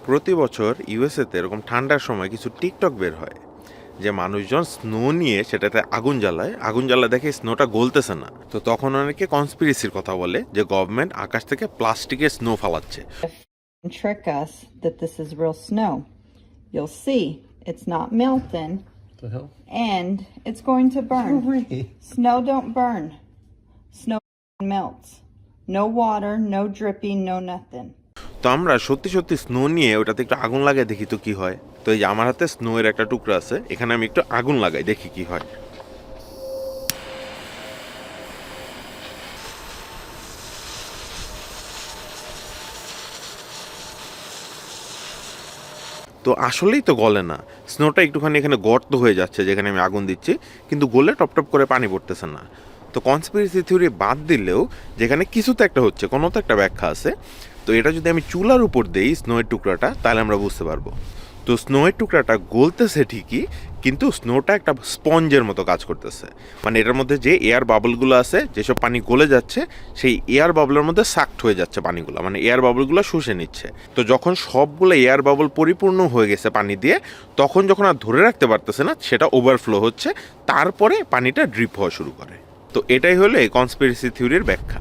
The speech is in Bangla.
প্রতি বছর ইউএসএতে এরকম ঠান্ডার সময় কিছু টিকটক বের হয় যে মানুষজন স্নো নিয়ে সেটাতে আগুন জ্বালায় দেখে স্নোটা গলতেছে না। তো তখন অনেকে কনস্পিরেসির কথা বলে যে গভর্নমেন্ট আকাশ থেকে প্লাস্টিকের snow ফালাচ্ছে। And trick us that this is real snow. You'll see it's not melting The hell? and it's going to burn. No way. Snow don't burn. Snow melts. No water, no dripping, no nothing. তো আমরা সত্যি সত্যি স্নো নিয়ে ওটাতে একটু আগুন লাগাই দেখি তো কি হয়। তো এই যে আমার হাতে স্নো এর একটা টুকরা আছে, এখানে আমি একটু আগুন লাগাই দেখি কি হয়। তো আসলেই তো গলে না, স্নোটা একটুখানি এখানে গর্ত হয়ে যাচ্ছে যেখানে আমি আগুন দিচ্ছি, কিন্তু গলে টপ টপ করে পানি পড়তেছে না। তো কনস্পিরেসি থিওরি বাদ দিলেও যেখানে কিছু তো একটা হচ্ছে, কোনো তো একটা ব্যাখ্যা আছে। তো এটা যদি আমি চুলার উপর দেই স্নোয়ের টুকরাটা, তাহলে আমরা বুঝতে পারবো। তো স্নোয়ের টুকরাটা গলতেছে ঠিকই, কিন্তু স্নোটা একটা স্পঞ্জের মতো কাজ করতেছে। মানে এটার মধ্যে যে এয়ার বাবলগুলো আছে, যেসব পানি গলে যাচ্ছে, সেই এয়ার বাবলের মধ্যে সাকড হয়ে যাচ্ছে পানিগুলো, মানে এয়ার বাবলগুলো শুষে নিচ্ছে। তো যখন সবগুলো এয়ার বাবল পরিপূর্ণ হয়ে গেছে পানি দিয়ে, তখন যখন আর ধরে রাখতে পারতেছে না, সেটা ওভারফ্লো হচ্ছে, তারপরে পানিটা ড্রিপ হওয়া শুরু করে। তো এটাই হলো এই কনস্পিরেসি থিওরির ব্যাখ্যা।